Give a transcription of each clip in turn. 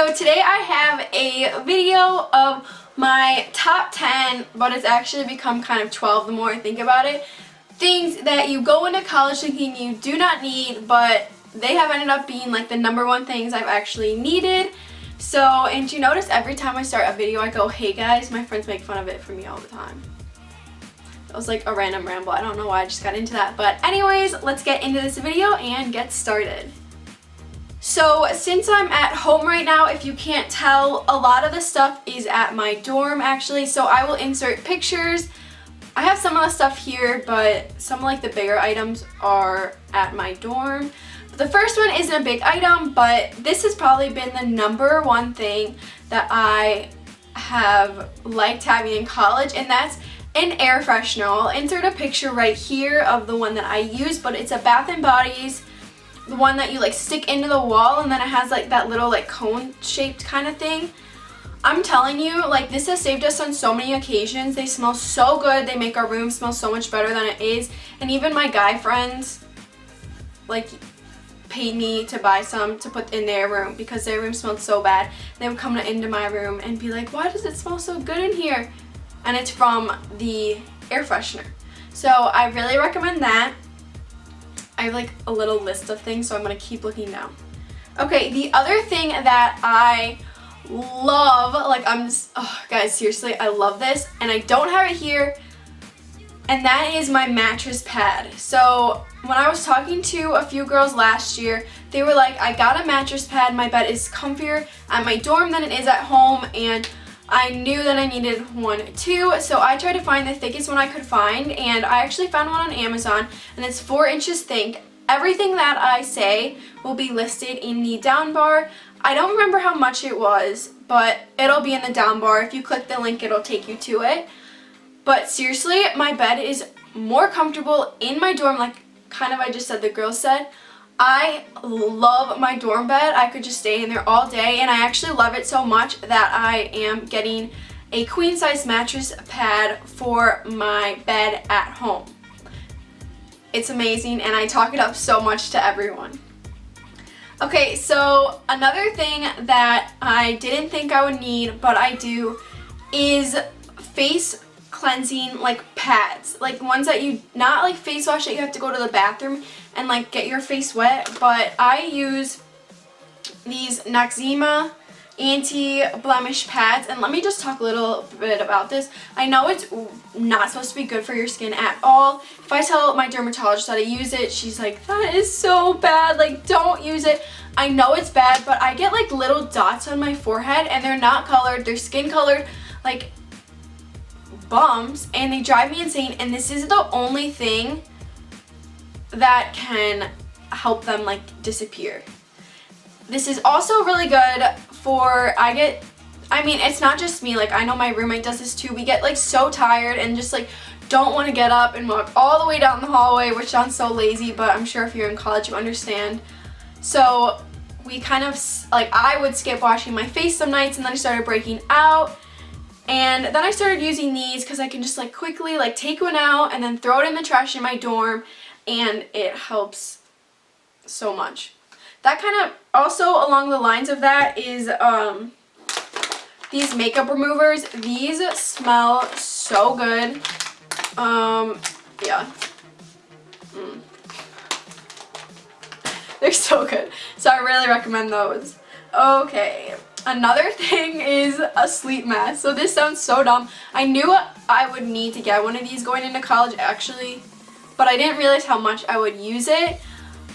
So today I have a video of my top 10, but it's actually become kind of 12 the more I think about it. Things that you go into college thinking you do not need, but they have ended up being like the #1 things I've actually needed. So, and you notice every time I start a video I go, hey guys, my friends make fun of it for me all the time. That was like a random ramble. I don't know why I just got into that. But anyways, let's get into this video and get started. So since I'm at home right now, if you can't tell, a lot of the stuff is at my dorm actually. So I will insert pictures. I have some of the stuff here, but some like the bigger items are at my dorm. The first one isn't a big item, but this has probably been the #1 thing that I have liked having in college, and that's an air freshener. I'll insert a picture right here of the one that I use, but it's a Bath & Body's, the one that you like stick into the wall, and then it has like that little like cone shaped kind of thing. I'm telling you, like, this has saved us on so many occasions. They smell so good. They make our room smell so much better than it is. And even my guy friends like paid me to buy some to put in their room because their room smelled so bad. They would come into my room and be like, why does it smell so good in here? And it's from the air freshener. So I really recommend that. I have like a little list of things, so I'm gonna keep looking down. Okay, the other thing that I love, like oh guys, seriously, I love this, and I don't have it here, and that is my mattress pad. So when I was talking to a few girls last year, they were like, I got a mattress pad, my bed is comfier at my dorm than it is at home, and I knew that I needed one too, so I tried to find the thickest one I could find, and I actually found one on Amazon, and it's 4 inches thick. Everything that I say will be listed in the down bar. I don't remember how much it was, but it'll be in the down bar. If you click the link, it'll take you to it. But seriously, my bed is more comfortable in my dorm, like kind of I just said the girls said. I love my dorm bed. I could just stay in there all day, and I actually love it so much that I am getting a queen size mattress pad for my bed at home. It's amazing, and I talk it up so much to everyone. Okay, so another thing that I didn't think I would need, but I do, is face cleansing like pads, like ones that you, not like face wash that you have to go to the bathroom and like get your face wet, but I use these Noxzema anti-blemish pads. And let me just talk a little bit about this. I know it's not supposed to be good for your skin at all. If I tell my dermatologist that I use it, she's like, that is so bad, like don't use it. I know it's bad, but I get like little dots on my forehead, and they're not colored, they're skin colored like bumps, and they drive me insane, and this is the only thing that can help them like disappear. This is also really good for, I mean, it's not just me, like I know my roommate does this too. We get like so tired and just like don't want to get up and walk all the way down the hallway, which sounds so lazy, but I'm sure if you're in college you understand. So we kind of, like, I would skip washing my face some nights, and then I started breaking out. And then I started using these because I can just like quickly like take one out and then throw it in the trash in my dorm, and it helps so much. That kind of also along the lines of that is these makeup removers. These smell so good. Yeah. They're so good. So I really recommend those. Okay. Another thing is a sleep mask. So this sounds so dumb. I knew I would need to get one of these going into college actually, but I didn't realize how much I would use it.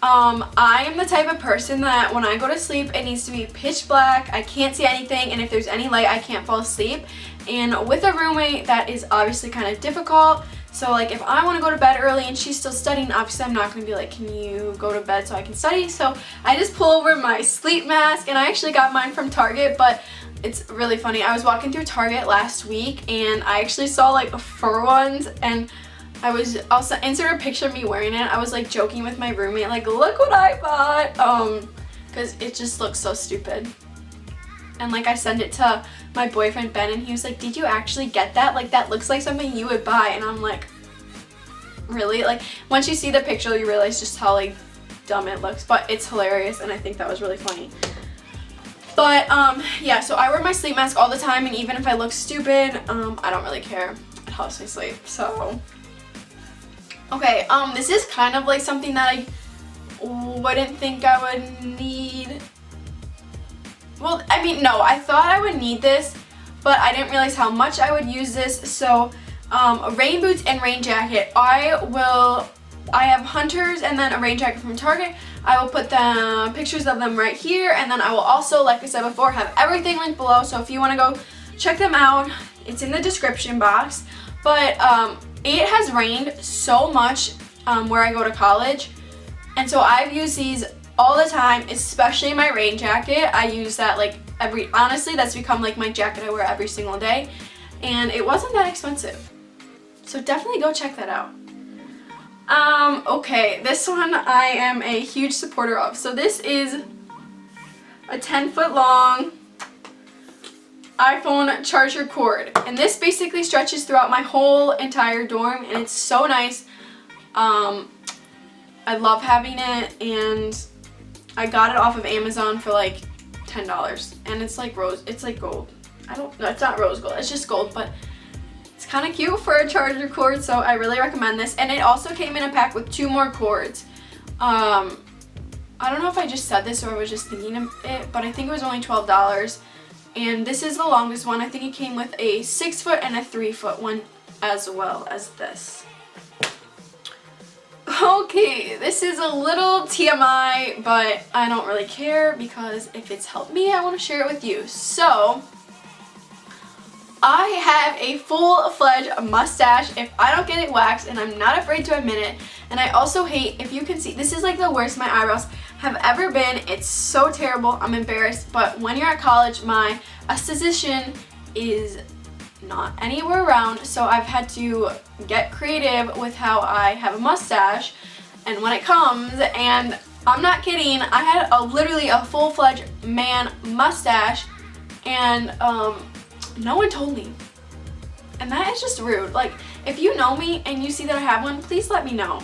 I am the type of person that when I go to sleep, it needs to be pitch black. I can't see anything, and if there's any light, I can't fall asleep. And with a roommate, that is obviously kind of difficult. So like if I want to go to bed early and she's still studying, obviously I'm not going to be like, can you go to bed so I can study? So I just pull over my sleep mask, and I actually got mine from Target, but it's really funny. I was walking through Target last week, and I actually saw like fur ones, and I'll insert a picture of me wearing it. I was like joking with my roommate, like, look what I bought, because it just looks so stupid. And like I sent it to my boyfriend Ben, and he was like, did you actually get that? Like that looks like something you would buy. And I'm like, really? Like once you see the picture, you realize just how like dumb it looks, but it's hilarious, and I think that was really funny. But yeah, so I wear my sleep mask all the time, and even if I look stupid, I don't really care. It helps me sleep. So okay, this is kind of like something that I wouldn't think I would need. Well, I mean, no, I thought I would need this, but I didn't realize how much I would use this. So rain boots and rain jacket. I have hunters and then a rain jacket from Target. I will put the pictures of them right here, and then I will also, like I said before, have everything linked below. So if you want to go check them out, it's in the description box. But it has rained so much where I go to college, and so I've used these all the time, especially my rain jacket. I use that like honestly, that's become like my jacket I wear every single day, and it wasn't that expensive. So definitely go check that out. Okay, this one I am a huge supporter of. So this is a 10-foot long iPhone charger cord, and this basically stretches throughout my whole entire dorm, and it's so nice. I love having it, and I got it off of Amazon for like $10, and it's like gold. No, it's not rose gold, it's just gold, but it's kind of cute for a charger cord, so I really recommend this. And it also came in a pack with 2 more cords. I don't know if I just said this or I was just thinking of it, but I think it was only $12. And this is the longest one. I think it came with a 6-foot and a 3-foot one as well as this. Okay, this is a little TMI, but I don't really care because if it's helped me, I want to share it with you. So I have a full-fledged mustache if I don't get it waxed, and I'm not afraid to admit it. And I also hate, if you can see, this is like the worst my eyebrows have ever been. It's so terrible. I'm embarrassed. But when you're at college, my esthetician is not anywhere around, so I've had to get creative with how I have a mustache and when it comes, and I'm not kidding, I had literally a full-fledged man mustache, and no one told me. And that is just rude. Like, if you know me and you see that I have one, please let me know.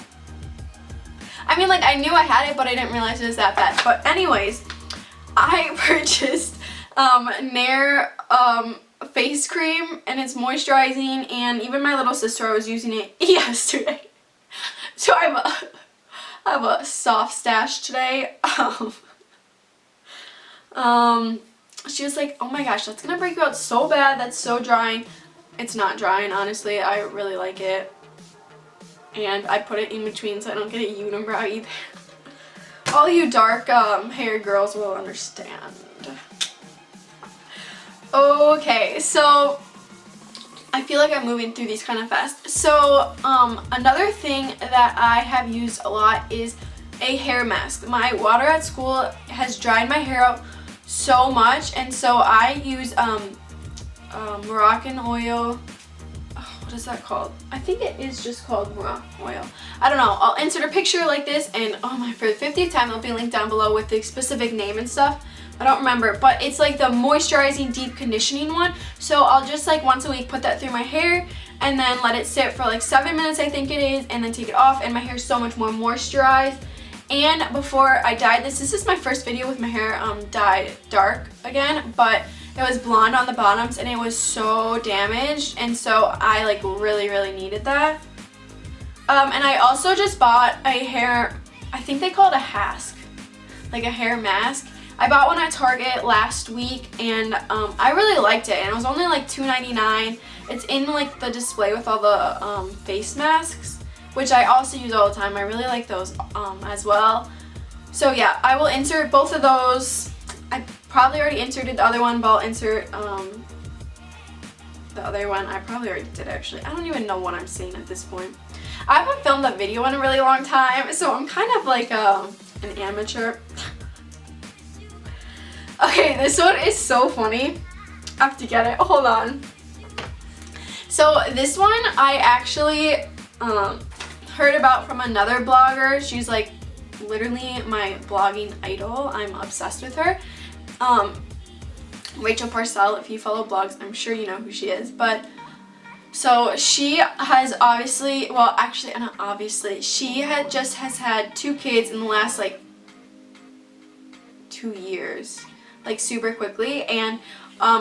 I mean, like, I knew I had it, but I didn't realize it was that bad. But anyways, I purchased Nair face cream, and it's moisturizing, and even my little sister, I was using it yesterday. So I have a soft stash today. She was like, oh my gosh, that's gonna break you out so bad, that's so drying. It's not drying, honestly. I really like it. And I put it in between so I don't get a unibrow either. All you dark haired girls will understand. Okay, so I feel like I'm moving through these kind of fast. So another thing that I have used a lot is a hair mask. My water at school has dried my hair out so much, and so I use Moroccan oil. Oh, what is that called? I think it is just called Moroccan oil. I don't know. I'll insert a picture like this, and for the 50th time it'll be linked down below with the specific name and stuff. I don't remember, but it's like the moisturizing deep conditioning one. So I'll just like once a week put that through my hair and then let it sit for like 7 minutes, I think it is, and then take it off, and my hair is so much more moisturized. And before I dyed this is my first video with my hair dyed dark again, but it was blonde on the bottoms and it was so damaged, and so I like really needed that. And I also just bought a hair, I think they call it a hask, like a hair mask. I bought one at Target last week, and I really liked it, and it was only like $2.99. It's in like the display with all the face masks, which I also use all the time. I really like those as well. So yeah, I will insert both of those. I probably already inserted the other one, but I'll insert the other one. I probably already did, actually. I don't even know what I'm saying at this point. I haven't filmed a video in a really long time, so I'm kind of like an amateur. Okay, this one is so funny. I have to get it. Hold on. So this one I actually heard about from another blogger. She's like literally my blogging idol. I'm obsessed with her. Rachel Parcell, if you follow blogs, I'm sure you know who she is. But so she has obviously, well actually not obviously, she has had 2 kids in the last like 2 years. like super quickly. And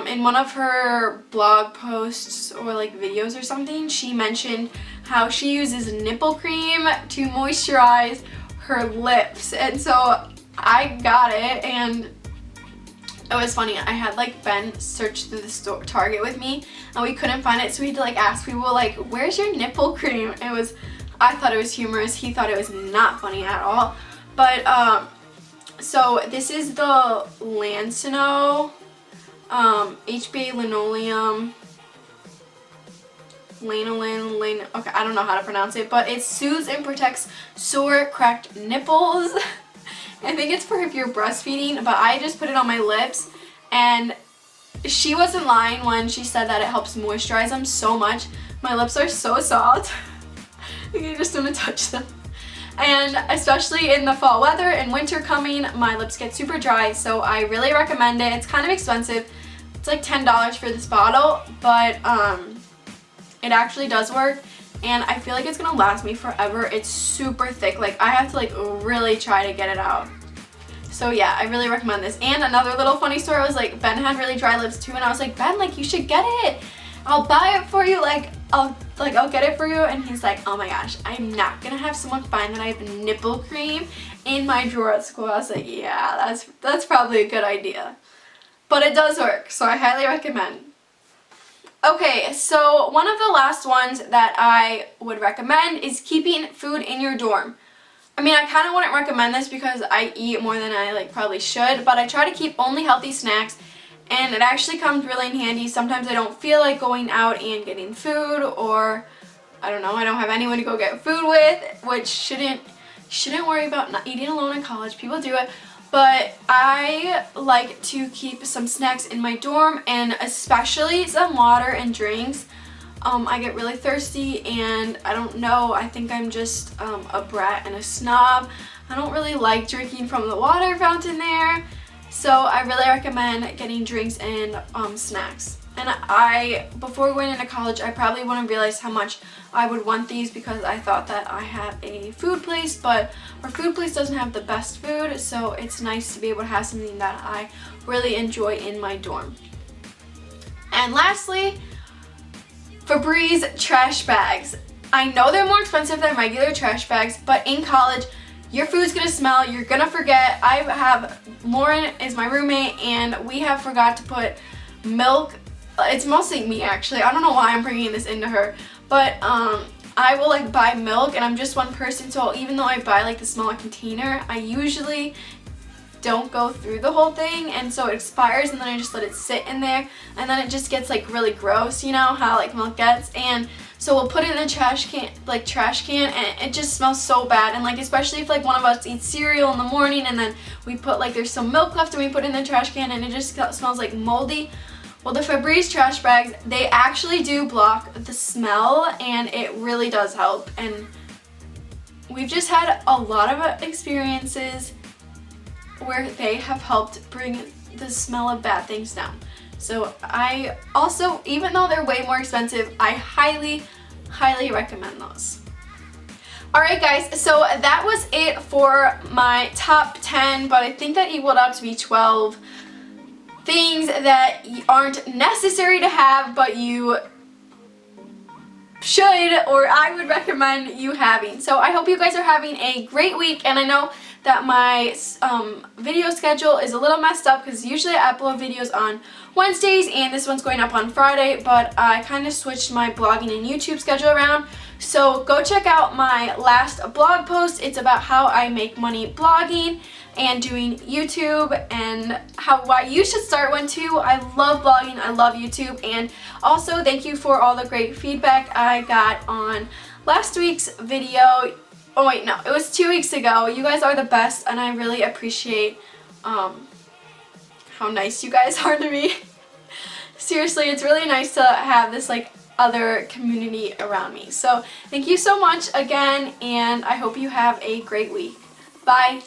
in one of her blog posts or like videos or something, she mentioned how she uses nipple cream to moisturize her lips. And so I got it, and it was funny. I had like Ben search through the store Target with me, and we couldn't find it, so we had to like ask people like, where's your nipple cream? I thought it was humorous. He thought it was not funny at all. But so this is the Lancino HBA linoleum lanolin, okay, I don't know how to pronounce it, but it soothes and protects sore, cracked nipples. I think it's for if you're breastfeeding, but I just put it on my lips, and she wasn't lying when she said that it helps moisturize them so much. My lips are so soft. I just want to touch them. And especially in the fall weather and winter coming, my lips get super dry, so I really recommend it. It's kind of expensive. It's like $10 for this bottle, but it actually does work, and I feel like it's gonna last me forever. It's super thick. Like, I have to like really try to get it out. So yeah, I really recommend this. And another little funny story was like, Ben had really dry lips too, and I was like, Ben, like, you should get it. I'll buy it for you. I'll get it for you. And he's like, oh my gosh, I'm not gonna have someone find that I have nipple cream in my drawer at school. I was like, yeah, that's probably a good idea. But it does work, so I highly recommend. Okay, so one of the last ones that I would recommend is keeping food in your dorm. I mean, I kind of wouldn't recommend this because I eat more than I like probably should, but I try to keep only healthy snacks, and it actually comes really in handy. Sometimes I don't feel like going out and getting food, or I don't know, I don't have anyone to go get food with, which shouldn't worry about not eating alone in college. People do it. But I like to keep some snacks in my dorm, and especially some water and drinks. I get really thirsty, and I don't know, I think I'm just a brat and a snob. I don't really like drinking from the water fountain there, so I really recommend getting drinks and snacks. And before going into college, I probably wouldn't realize how much I would want these because I thought that I had a food place, but our food place doesn't have the best food, so it's nice to be able to have something that I really enjoy in my dorm. And lastly, Febreze trash bags. I know they're more expensive than regular trash bags, but in college, your food's gonna smell, you're gonna forget. Lauren is my roommate, and we have forgot to put milk. It's mostly me actually. I don't know why I'm bringing this into her, but I will like buy milk, and I'm just one person, so even though I buy like the smaller container, I usually don't go through the whole thing, and so it expires, and then I just let it sit in there, and then it just gets like really gross, you know how like milk gets. And so we'll put it in the trash can, and it just smells so bad. And like, especially if like one of us eats cereal in the morning, and then we put like there's some milk left, and we put it in the trash can, and it just smells like moldy. Well, the Febreze trash bags, they actually do block the smell, and it really does help. And we've just had a lot of experiences where they have helped bring the smell of bad things down. So I also, even though they're way more expensive, I highly, highly recommend those. Alright guys, so that was it for my top 10, but I think that equaled out to be 12 things that aren't necessary to have, but you should, or I would recommend you having. So I hope you guys are having a great week, and I know that my video schedule is a little messed up because usually I upload videos on Wednesdays, and this one's going up on Friday, but I kind of switched my blogging and YouTube schedule around. So go check out my last blog post. It's about how I make money blogging and doing YouTube, and why you should start one too. I love blogging, I love YouTube, and also thank you for all the great feedback I got on last week's video. Oh wait, no, it was 2 weeks ago. You guys are the best, and I really appreciate how nice you guys are to me. Seriously, it's really nice to have this like other community around me. So thank you so much again, and I hope you have a great week. Bye.